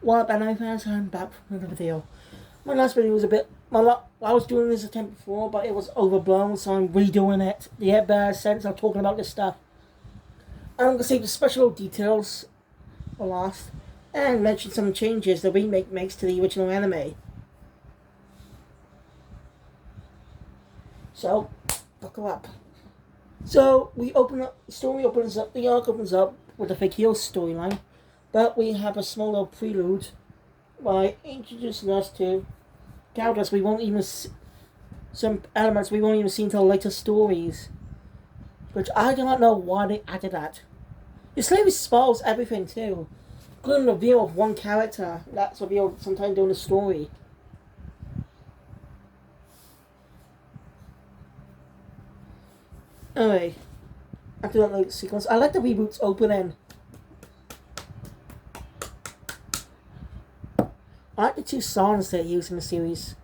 What up, anime fans? I'm back from another video. My last video was a bit. I was doing this attempt before, but it was overblown, so I'm redoing it to get better sense of talking about this stuff. I'm gonna save the special details for last and mention some changes the remake makes to the original anime. So, buckle up. So we open up. The story opens up. The arc opens up with the Fakir storyline, but we have a small little prelude by introducing us to characters we won't even some elements we won't even see until later stories, which I do not know why they added that. It slowly spoils everything too, including the reveal of one character that's revealed sometime during the story. Anyway, after that little sequence, I like the reboot's opening. I like the two songs they use in the series.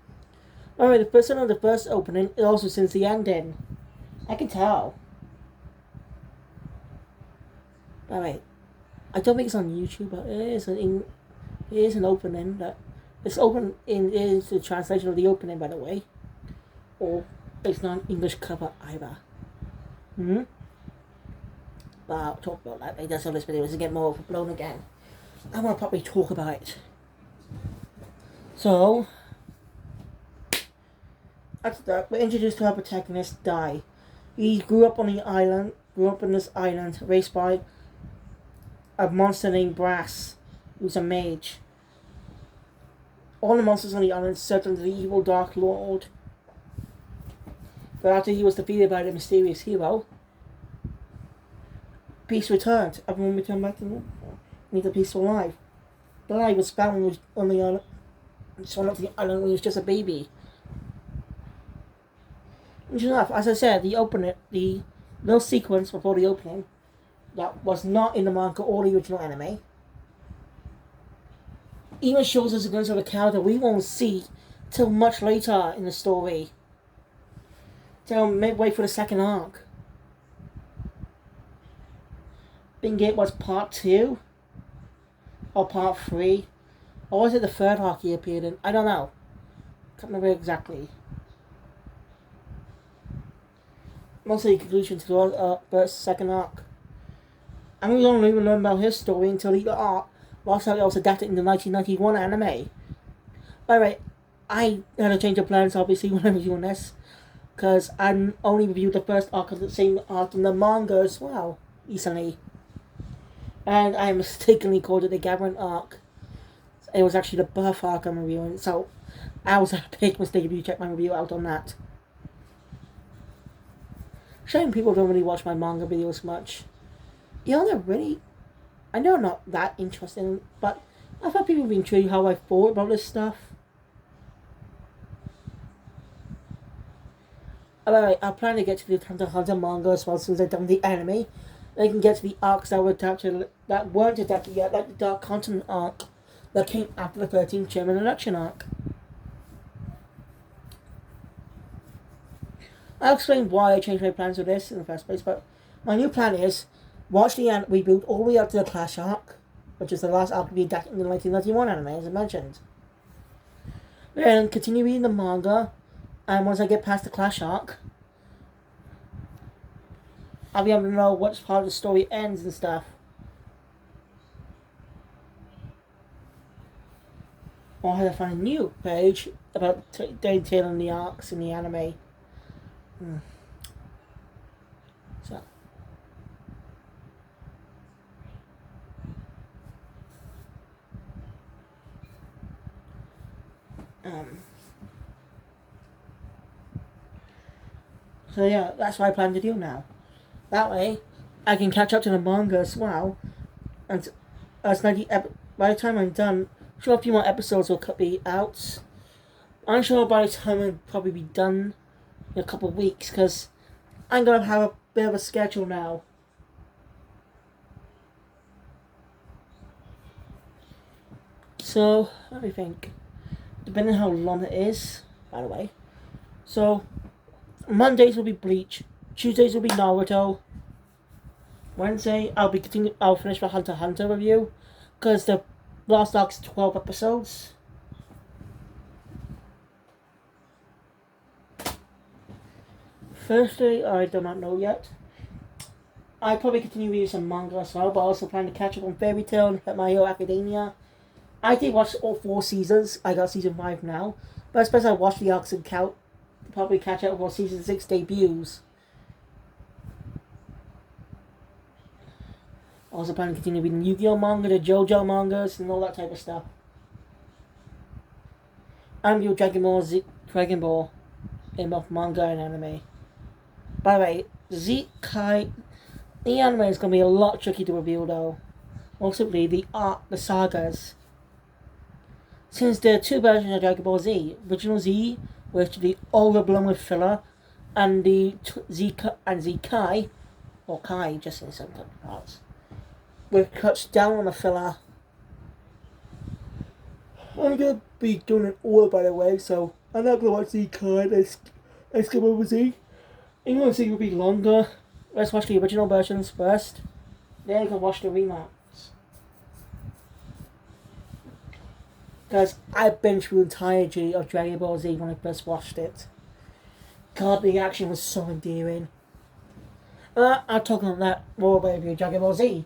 Alright, the first one of the first opening is also since the ending. I can tell. Alright, I don't think it's on YouTube, but it is an opening that it's open in is the translation of the opening, by the way, or it's not an English cover either. But I'll talk about that later. So this video is to get more overblown again. I want to probably talk about it. So, after that, we're introduced to our protagonist, Dai. He grew up on this island, raised by a monster named Brass, who's a mage. All the monsters on the island served under the evil Dark Lord. But after he was defeated by the mysterious hero, peace returned. Everyone returned back to normal. Need a peaceful life. Dai was found on the island. Swung up to the island when he was just a baby. Interesting enough, as I said, the little sequence before the opening that was not in the manga or the original anime even shows us a glimpse of a character we won't see till much later in the story. Till midway through the second arc. I think it was part 2 or part 3. Or was it the third arc he appeared in? I don't know. Can't remember exactly. Mostly the conclusion to the second arc. And we don't even learn about his story until the arc last time it was adapted in the 1991 anime. By the way, I had a change of plans obviously when I was doing this, because I only reviewed the first arc of the same arc in the manga as well recently. And I mistakenly called it the Gathering arc. It was actually the Birth arc I'm reviewing, so I was a big mistake if you check my review out on that. Shame people don't really watch my manga videos much. You know, I know I'm not that interested, but I thought people would be intrigued how I thought about this stuff. Alright, I plan to get to the Hunter x Hunter manga as well as soon as I've done the anime. I can get to the arcs that weren't adapted yet, like the Dark Continent arc that came after the 13th German election arc. I'll explain why I changed my plans with this in the first place, but my new plan is watch the reboot all the way up to the Clash arc, which is the last arc to be adapted in the 1991 anime, as I mentioned. Then continue reading the manga, and once I get past the Clash arc, I'll be able to know which part of the story ends and stuff. Or I have to find a new page about detailing the arcs in the anime. So. So yeah, that's what I plan to do now. That way, I can catch up to the manga as well. And by the time I'm done, I'm sure a few more episodes will be out. I'm sure by the time I'll probably be done in a couple of weeks, because I'm going to have a bit of a schedule now. So, let me think. Depending on how long it is, by the way. So, Mondays will be Bleach. Tuesdays will be Naruto. Wednesday, I'll finish my Hunter x Hunter review, because the last arc's 12 episodes. Firstly, I do not know yet. I probably continue reading some manga as well, but I also plan to catch up on Fairy Tail and My Hero Academia. I did watch all 4 seasons. I got season 5 now. But I suppose I watched the arcs and probably catch up for season 6 debuts. I also plan to continue reading Yu-Gi-Oh manga, the JoJo mangas, and all that type of stuff. And read Dragon Ball in both manga and anime. By the way, Zekai, the anime is going to be a lot tricky to review though. Mostly the sagas. Since there are 2 versions of Dragon Ball Z, Original Z, which is the overblown with filler, and the Zekai, or Kai, just in some parts, which cuts down on the filler. I'm going to be doing an order, by the way, so I'm not going to watch Zekai and skip over Z. Even though Z will be longer, let's watch the original versions first, then you can watch the remakes. Because I binged through the entirety of Dragon Ball Z when I first watched it. God, the action was so endearing. I'll talk on that more about Dragon Ball Z.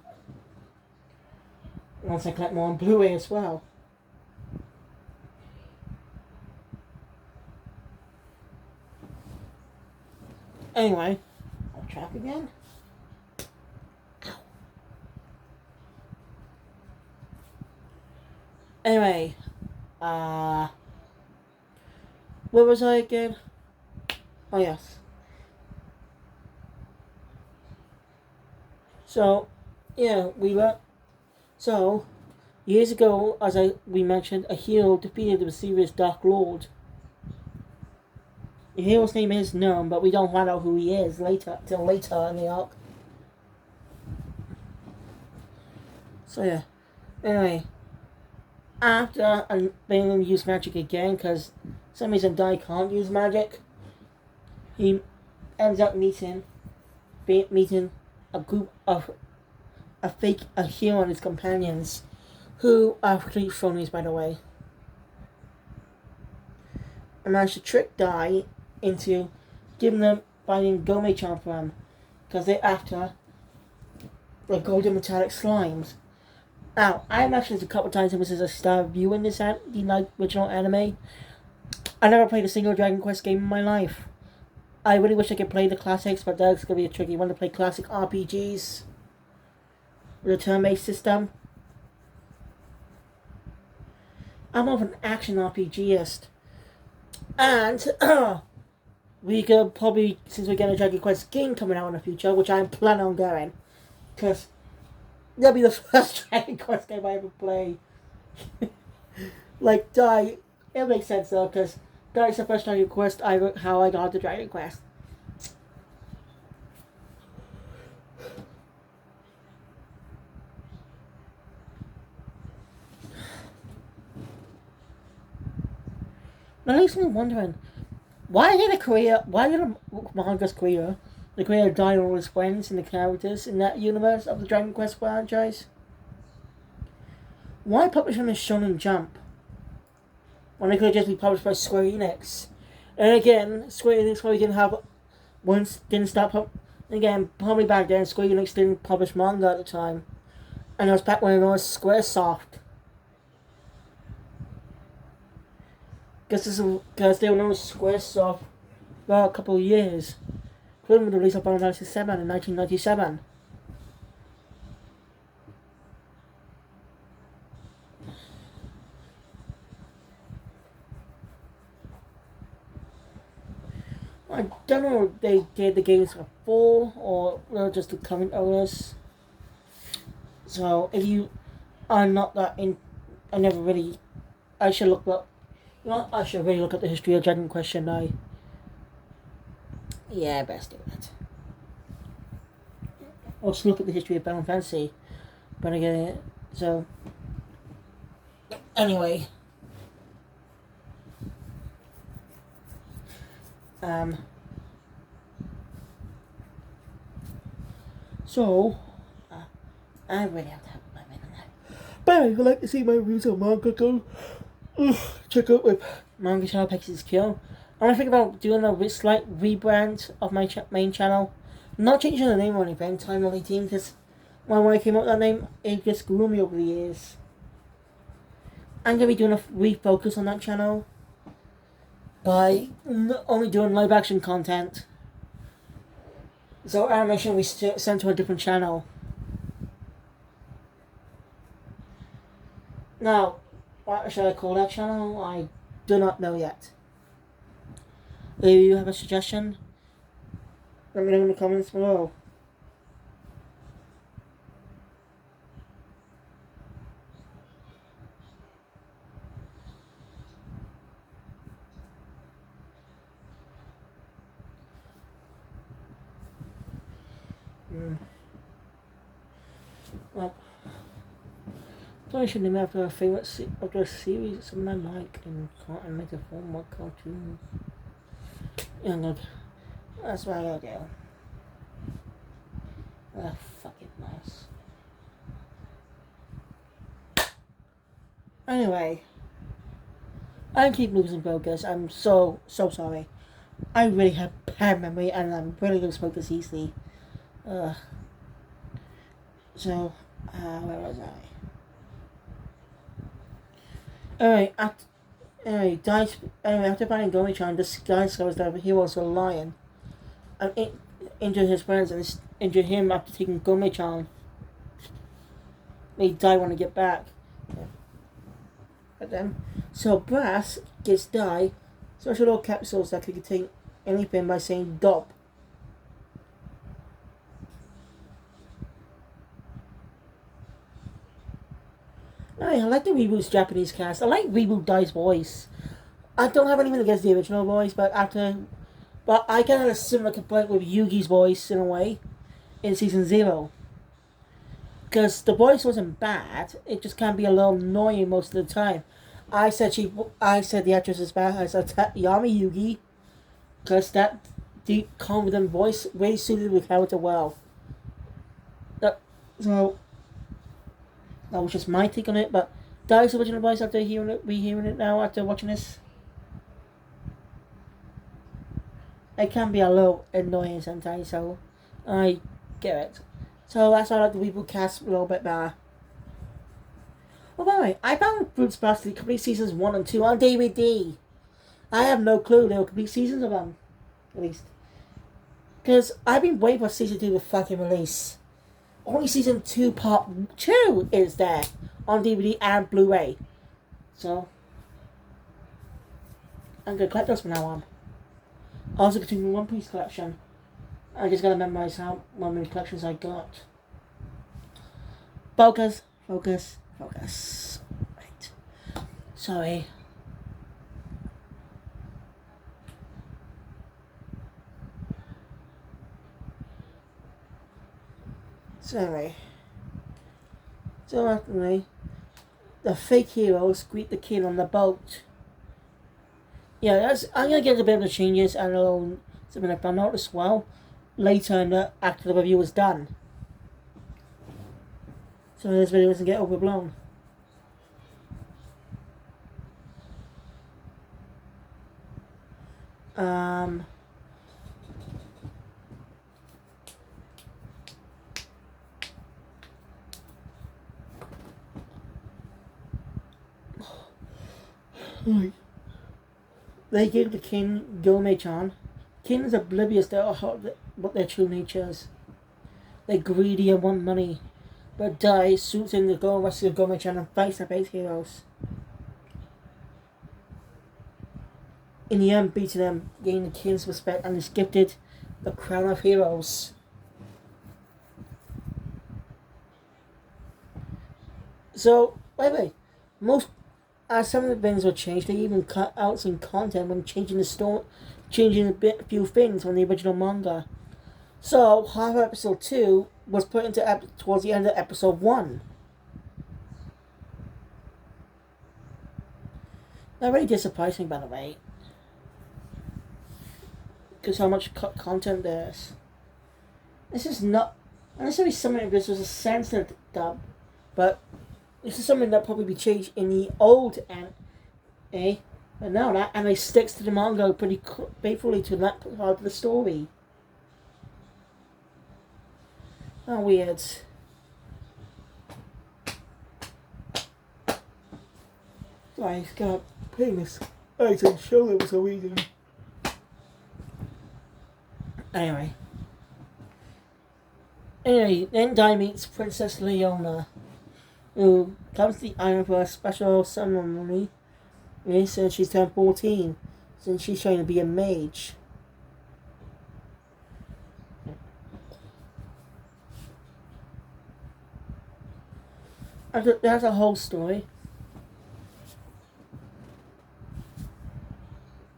Once I collect more on Blu-ray as well. Anyway, I'll track again. Ow. Anyway, where was I again? Oh yes. So, yeah, So, years ago, we mentioned, a hero defeated the mysterious Dark Lord. The hero's name is known, but we don't find out who he is till later in the arc. So yeah. Anyway, after being able to use magic again, because for some reason Dai can't use magic, he ends up meeting a group of a hero and his companions, who are complete phonies, by the way. And managed to trick Dai into giving them finding Gome charm for them, because they're after the golden metallic slimes. Now, I mentioned this a couple of times, and this is a star review in the original anime. I never played a single Dragon Quest game in my life. I really wish I could play the classics, but that's going to be a tricky one to play classic RPGs with a turn-based system. I'm more of an action RPGist. And we could probably, since we get a Dragon Quest game coming out in the future, which I'm planning on going, because that'll be the first Dragon Quest game I ever play. Like, Dai, it makes sense though, because Dai's the first Dragon Quest how I got the Dragon Quest. Now, it leaves me wondering, why did the manga's creator, the creator of Dai and all his friends and the characters in that universe of the Dragon Quest franchise, why publish them in Shonen Jump when they could just be published by Square Enix? And again, Square Enix probably didn't start again, probably back then Square Enix didn't publish manga at the time. And it was back when it was Squaresoft. Because they were known as Squaresoft for a couple of years. Including the release of Final Fantasy VII in 1997. I don't know if they did the games for full or just the current owners. So if you are not that in, I should look up. You know, I should really look at the history of Dragon Quest now. Yeah, best do that. Or just look at the history of Final Fantasy. But again, so anyway. So I really have to have my minute now. But if you'd like to see my reviews of manga, go check out my Manga Channel Pex's Kill. I'm gonna think about doing a slight rebrand of my main channel. Not changing the name or anything, Time Only Team, because when I came up with that name, it just grew me over the years. I'm gonna be doing a refocus on that channel by only doing live action content. So animation we sent to a different channel. Now, what should I call that channel? I do not know yet. Do you have a suggestion? Let me know in the comments below. Well, I should name after a favorite after a series, something I like, and make a form of cartoons. Yeah, look, that's what I gotta do. Ah, fucking mouse. Anyway, I keep losing focus. I'm so sorry. I really have bad memory, and I'm really gonna smoke this easily. So, where was I? After finding Gomi-chan, this guy discovers that he was a lion and injured his friends and injured him after taking Gomi-chan. They die when they get back. But then, so Brass gets Dai special little capsules that can contain anything by saying DOP. I like the Reboot's Japanese cast. I like Reboot Dai's voice. I don't have anything against the original voice, but I kind of had a similar complaint with Yugi's voice in a way in season 0. Because the voice wasn't bad, it just can be a little annoying most of the time. I said the actress is bad. I said Yami Yugi, because that deep, confident voice really suited the character well. So that was just my take on it, but Dai's original voice after rehearing it now after watching this, it can be a little annoying sometimes, so I get it. So that's why I like the reboot cast a little bit better. Well, by the way, I found Fruits Basket complete seasons 1 and 2 on DVD. I have no clue they were complete seasons of them, at least. Because I've been waiting for season 2 to fucking release. Only season 2 part 2 is there on DVD and Blu-ray. So, I'm going to collect those from now on. I also continue One Piece collection. I just gotta memorize how many collections I got. Focus. Right. Sorry. So anyway, the fake heroes greet the kid on the boat. Yeah, I'm gonna get a bit of the changes and a little something I found out as well later after the review is done. So this video doesn't get overblown. They give the king Gomi-chan. King is oblivious to what their true nature is. They're greedy and want money. But Dai suits in to go rescue Gomi-chan and fights the base heroes. In the end, beating them, gaining the king's respect, and is gifted the crown of heroes. So, by the way, some of the things were changed. They even cut out some content when changing the story, changing a few things from the original manga. So, half of episode 2 was put into towards the end of episode 1. That really did surprise me, by the way. Because how much content there is. This is not... And this is something this was a censored dub. But This is something that probably be changed in the old anime, but now that anime sticks to the manga pretty faithfully to that part of the story. How weird. Sorry, got putting this ice and shoulder for some reason. Anyway, then Dai meets Princess Leona, who comes to the island for a special ceremony since she's turned 14, since she's trying to be a mage. That's a whole story.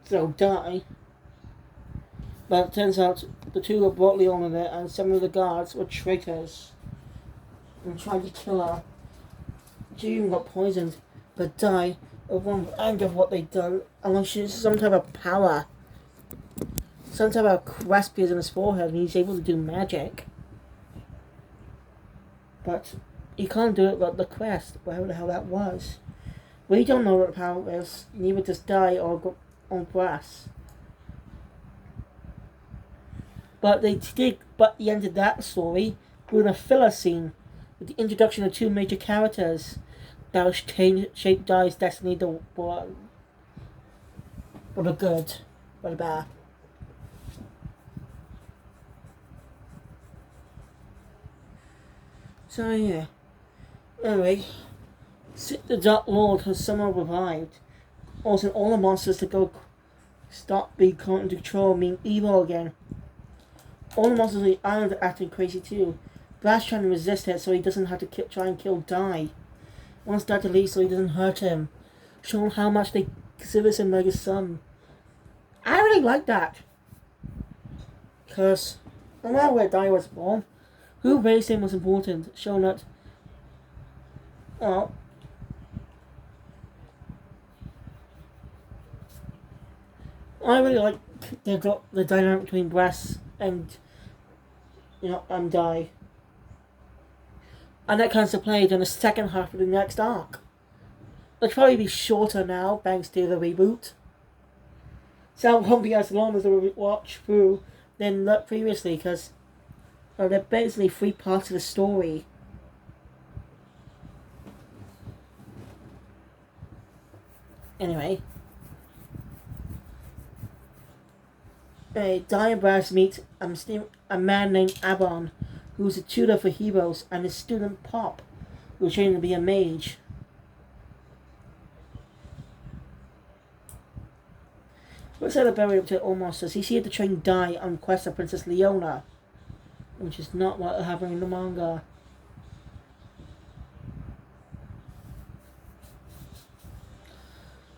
So Dai. But it turns out the two who brought Leona there and some of the guards were traitors and tried to kill her. She even got poisoned, but Dai, of anger of what they'd done, and she has some type of power. Some type of crest appears on his forehead and he's able to do magic. But he can't do it without the crest, whatever the hell that was. We don't know what the power is, neither does Dai or Brass. But they did, but the end of that story with a filler scene with the introduction of two major characters that will shape Dai's destiny for the good, for the bad. So yeah. Anyway, the Dark Lord has somehow revived, causing all the monsters to stop being caught in control, being evil again. All the monsters on the island are acting crazy too. Brass trying to resist it so he doesn't have to try and kill Dai. Wants Dai to leave so he doesn't hurt him. Showing how much they consider him like his son. I really like that. Because no matter where Dai was born, who raised him was important. Showing that, well, I really like the dynamic between Brass and Dai. And that comes to play in the second half of the next arc. It'll probably be shorter now, thanks to the reboot. So it won't be as long as the watch through than previously, because they're basically 3 parts of the story. Anyway. Dai and Brass meet a man named Abon, who's a tutor for heroes, and his student Pop, who's training to be a mage. Let's have a berry up to all monsters. He's here to train Dai on quest of Princess Leona, which is not what happened in the manga.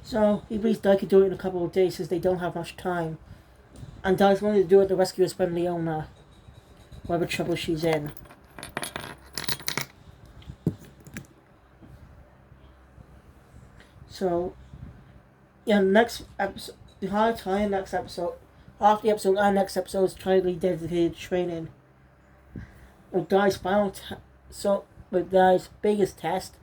So he believes Dai could do it in a couple of days since they don't have much time. And Dai's wanting to do it to rescue his friend Leona, whatever trouble she's in. So, yeah, next episode, the hard time next episode, half the episode and next episode is entirely dedicated to training. With Dai's with Dai's biggest test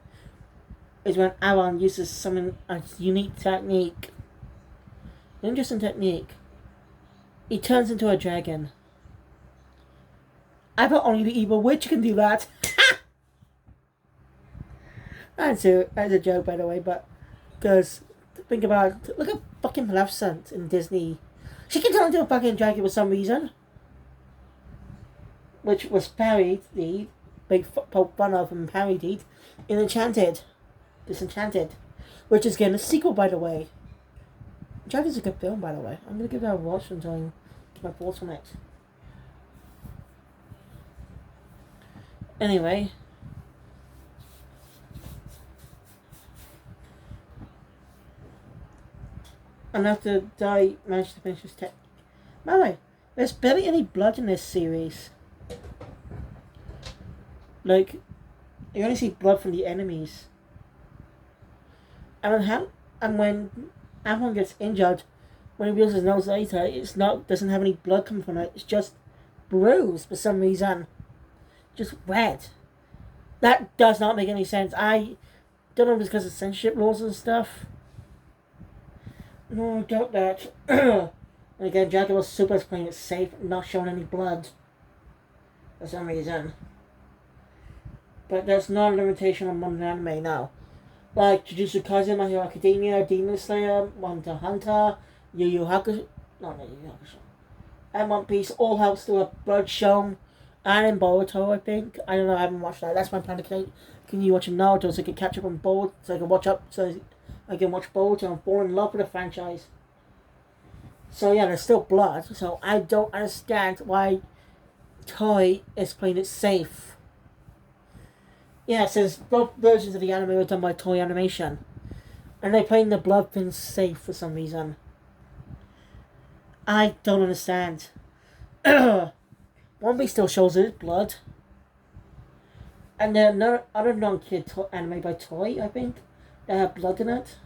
is when Aaron uses a unique technique. Interesting technique. He turns into a dragon. I thought only the evil witch can do that. That's a joke, by the way, but because think about it, look at fucking Maleficent in Disney. She can turn into a fucking dragon for some reason, which was parodied, big poke fun of and parodied in Disenchanted, which is getting a sequel, by the way. Dragon's a good film, by the way. I'm gonna give that a watch sometime. My thoughts on it. Anyway, and after Dai managed to finish his tech. By the way, there's barely any blood in this series. Like, you only see blood from the enemies. And when Amon gets injured, when he realizes his nose later, doesn't have any blood coming from it. It's just bruised for some reason, just red. That does not make any sense. Don't know if it's because of censorship laws and stuff. No, I doubt that. And again, Dragon Ball Super is playing it safe, not showing any blood. For some reason. But there's not a limitation on modern anime now. Like Jujutsu Kaisen, My Hero Academia, Demon Slayer, Hunter x Hunter, Yu Yu Hakusho, not Yu Yu Hakusho, and One Piece all have still have blood shown, and in Boruto I think. I don't know, I haven't watched that. That's my plan to continue watching Naruto so I can catch up on Boruto, so I can watch Boruto and fall in love with the franchise. So yeah, there's still blood, so I don't understand why Toei is playing it safe. Yeah, it says both versions of the anime were done by Toei Animation. And they're playing the blood thing safe for some reason. I don't understand. One Piece still shows his blood. And then another other non-kid anime by Toei, I think, that have blood in it.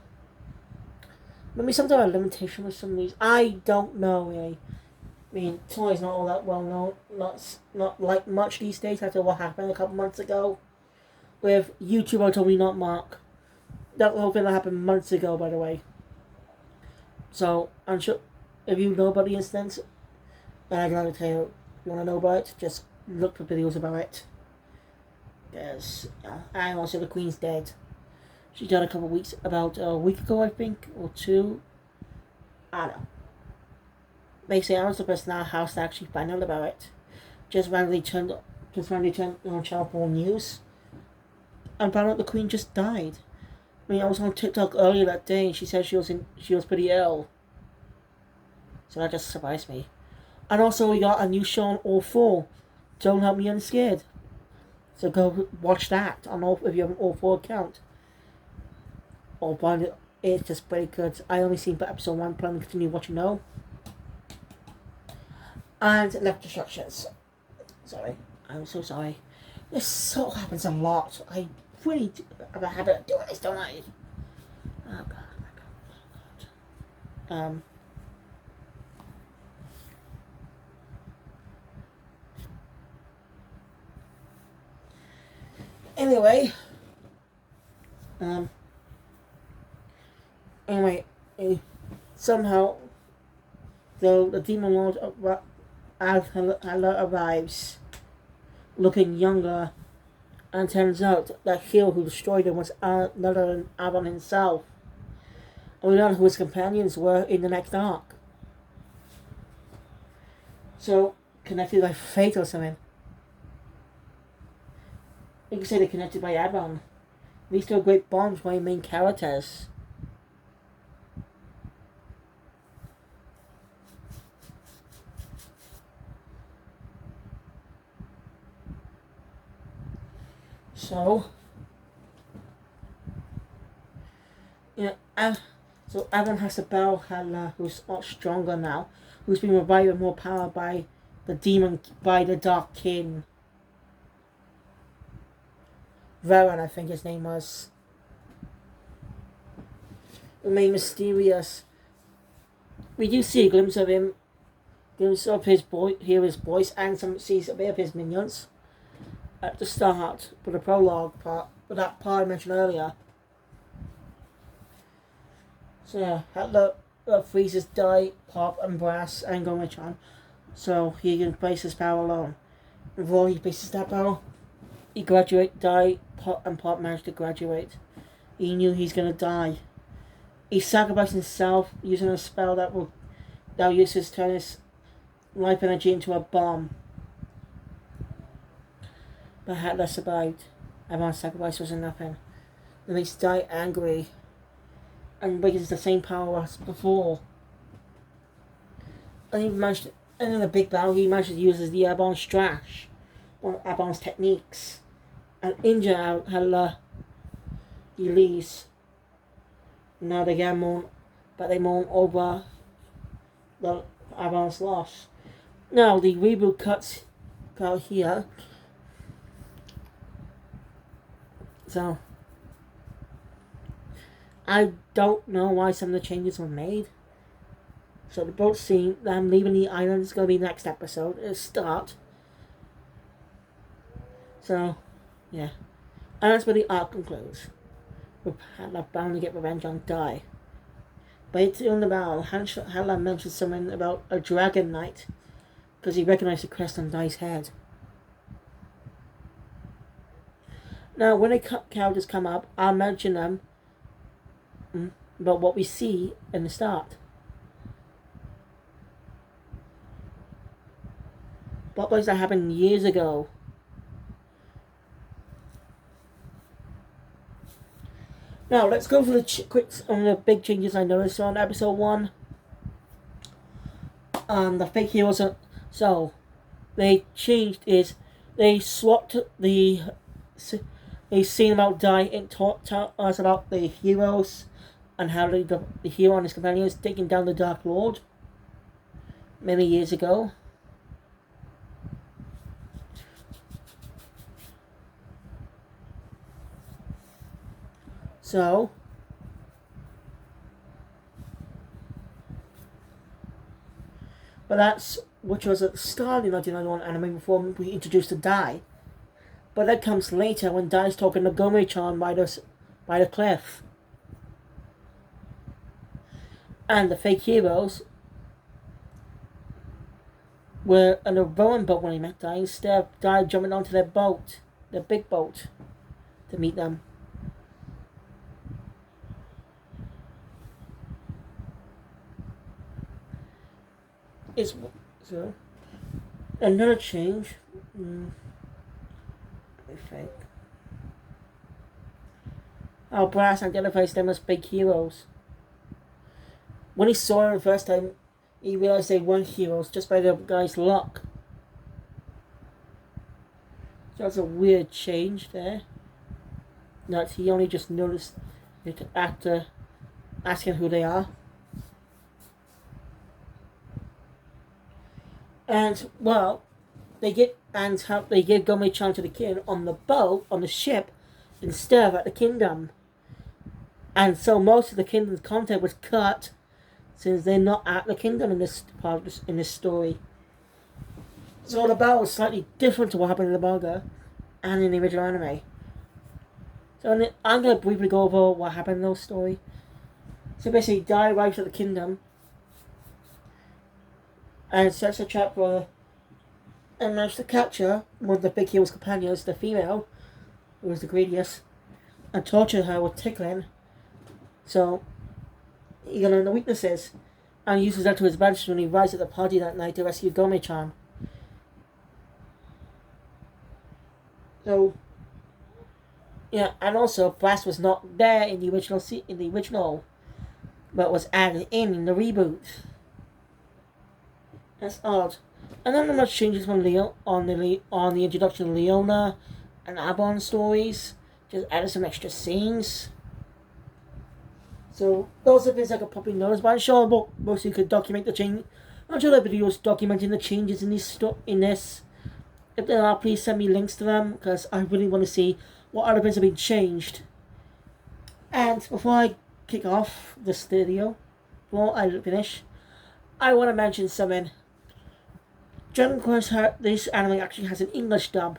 Maybe some sort of limitation for some reason. I don't know, really. I mean, Toei's not all that well known. Not like much these days after what happened a couple months ago. With YouTuber told me not Mark. That whole thing that happened months ago, by the way. So, I'm sure if you know about the incident, then I'd like to tell you, if you want to know about it, just look for videos about it. Because, and also the Queen's dead. She died about a week ago, I think, or two. I don't know. Basically, I was the person in our house that actually found out about it. Just randomly turned on Channel 4 News. And found out the Queen just died. I mean, I was on TikTok earlier that day and she said she was pretty ill. So that just surprised me. And also we got a new show on All 4. Don't Help Me I'm Scared. So go watch that on all if you have an All 4 account. Or find it. It's just pretty good. I only seen for episode 1, plan to continue watching now. And Left Instructions. Sorry. I'm so sorry. This so happens a lot. I really have a habit of doing this, don't I? Oh god, oh god. Anyway. Somehow, though the Demon Lord arrives, looking younger, and turns out that hero who destroyed him was none other than Aban himself. And we learn who his companions were in the next arc. So, connected by fate or something. You can say they're connected by Aban. These two are great bonds by main characters. So, so Aban has to battle Hala, who's much stronger now, who's been revived with more power by the Dark King. Varan, I think his name was. Remain mysterious. We do see a glimpse of him, hear his voice, and some sees a bit of his minions at the start, for the prologue part, for that part I mentioned earlier. So yeah, Hitler freezes Dai, Pop, and Brass, and Gomichan, so he can place his power alone. Before he places that power, he graduates. Dai, Pop, and Pop managed to graduate. He knew he's gonna die. He sacrificed himself using a spell that will use his turn his life energy into a bomb. But Hitler survived. Everyone's sacrifice wasn't nothing. It makes Dai angry and raises the same power as before. And in the big battle, he managed to use the Aban Strash, one of Aban's techniques, and injure Hitler. He leaves. Now they get mourn, but they mourn over the Aban's loss. Now the reboot cuts out here. So, I don't know why some of the changes were made. So the boat scene, them leaving the island is going to be next episode. It'll start. So, yeah. And that's where the arc concludes. with Hadla bound to get revenge on Dai. But it's on the battle, Hadla mentions something about a dragon knight, because he recognized the crest on Dai's head. Now, when the characters come up, I'll mention them about what we see in the start. What was that happened years ago? Now, let's go for the quick on the big changes I noticed on episode 1. The fake heroes. So, they changed is they swapped the scene about Dai and taught us about the heroes and how the hero and his companions taking down the Dark Lord many years ago. So, but that's which was at the start of the 1991 anime before we introduced the Dai. But that comes later when Dai's talking to Gomei-chan by the cliff. And the fake heroes were on a rowing boat when he met Dai, instead of Dai jumping onto their boat, their big boat, to meet them. Is so another change. I think how Brass identifies them as big heroes. When he saw them the first time, he realized they weren't heroes just by the guy's luck. So that's a weird change there. That he only just noticed it after asking who they are. And well, they give Gomei-chan to the king on the boat, on the ship, instead of at the kingdom. And so most of the kingdom's content was cut, since they're not at the kingdom in this part of in this story. So the battle was slightly different to what happened in the manga and in the original anime. So I'm going to briefly go over what happened in those story. So basically, Dai arrives at the kingdom and sets a trap for and managed to capture one of the big hero's companions, the female, who was the greediest, and torture her with tickling. So he can learn the weaknesses and uses that to his advantage when he arrives at the party that night to rescue Gomei-chan. So yeah, and also Brass was not there in the original, but was added in the reboot. That's odd. And then not much changes from Leo on the introduction of Leona and Abon stories. Just added some extra scenes. So those are things I could probably notice, but I'm sure most of you could document the change. I'm sure there are videos documenting the changes in this. If there are, please send me links to them, because I really want to see what other bits have been changed. And before I kick off this video, before I finish, I want to mention something. Dragon Quest this anime actually has an English dub.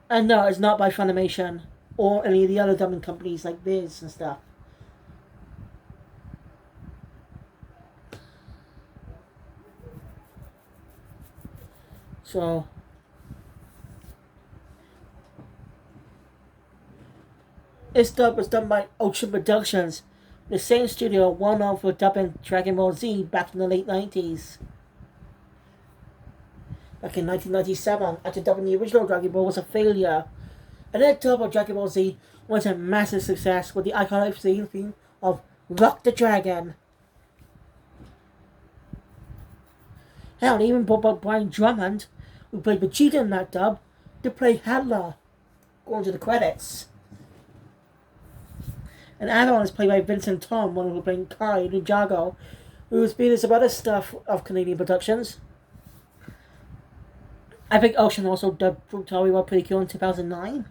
And no, it's not by Funimation or any of the other dubbing companies like Viz and stuff. So this dub was done by Ocean Productions, the same studio well known for dubbing Dragon Ball Z back in the late 90s. Back in 1997, after dubbing the original Dragon Ball was a failure, and their dub of Dragon Ball Z was a massive success with the iconic theme of Rock the Dragon. Hell, they even brought back Brian Drummond, who played Vegeta in that dub, to play Hadla, going to the credits. And Avalon is played by Vincent Tom, one who played Kai Ninjago, who's been in some other stuff of Canadian productions. I think Ocean also dubbed Futari Pretty Cool in 2009.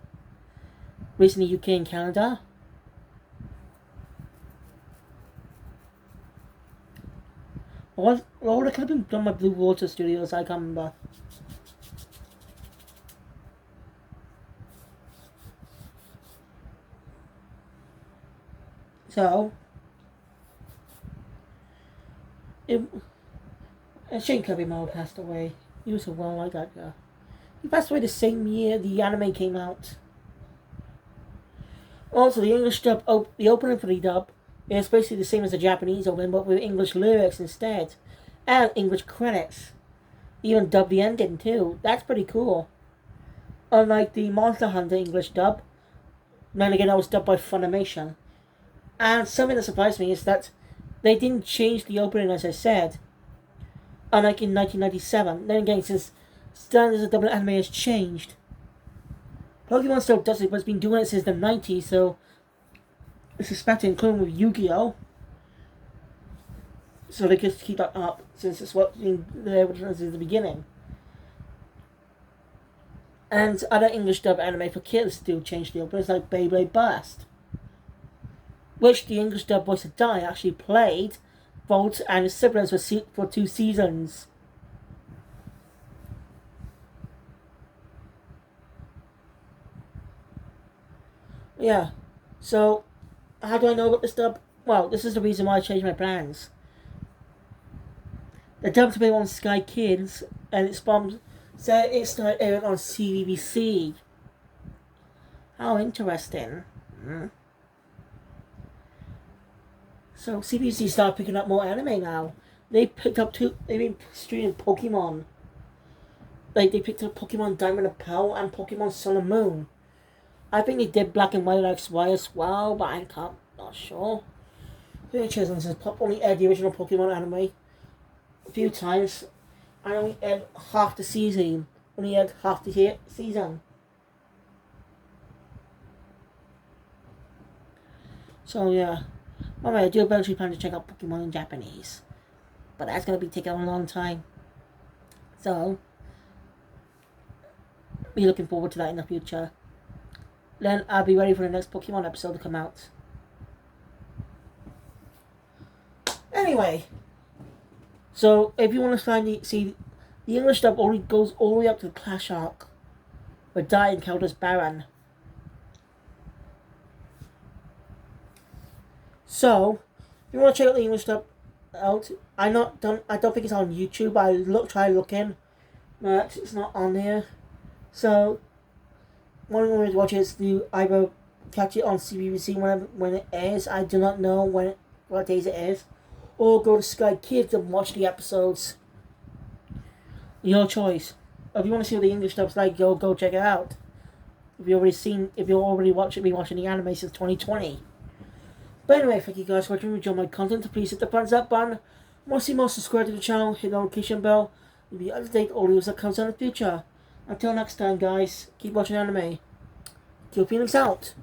Released in the UK and Canada. Or it could have been done by Blue Water Studios, I can't remember. So, Shane Kirby-Mao passed away. He was a well-liked actor. He passed away the same year the anime came out. Also, the English dub, the opening for the dub is basically the same as the Japanese opening, but with English lyrics instead, and English credits. Even dubbed the ending too. That's pretty cool. Unlike the Monster Hunter English dub, then again that was dubbed by Funimation. And something that surprised me is that they didn't change the opening, as I said. Unlike in 1997. Then again, since standards of dubbing anime has changed, Pokemon still does it, but it's been doing it since the 90s, so I suspect, including with Yu-Gi-Oh! So they just keep that up, since it's what's been there since the beginning. And other English dub anime for kids still change the openings, like Beyblade Burst, which the English dub voice of Dai actually played Volt and his siblings for 2 seasons. Yeah, so how do I know about this dub? Well, this is the reason why I changed my plans. The dub's been on Sky Kids, and it's started airing on CBBC. How interesting. So CBBC started picking up more anime now. They've been streaming Pokemon. Like, they picked up Pokemon Diamond and Pearl and Pokemon Sun and Moon. I think they did Black and White XY as well, but not sure. Chosen to only aired the original Pokemon anime a few times. I only aired half the season. So yeah. Alright, I do eventually plan to check out Pokemon in Japanese. But that's gonna be taking a long time. So be looking forward to that in the future. Then I'll be ready for the next Pokemon episode to come out. Anyway, so if you want to see the English dub only goes all the way up to the Clash arc, where Dai encounters Baron. So, if you want to check out the English dub out, I don't think it's on YouTube. I tried looking, but it's not on there. So, one way to watch it is to either catch it on CBBC when it airs. I do not know what days it is, or go to Sky Kids and watch the episodes. Your choice. If you want to see what the English dub's like, go check it out. If you're already watching the anime since 2020. But anyway, thank you guys for watching. If you enjoyed my content, please hit the thumbs up button. Want to see more, subscribe to the channel, hit the notification bell. You'll be up to date all news that comes out in the future. Until next time, guys, keep watching anime. Kill Phoenix out.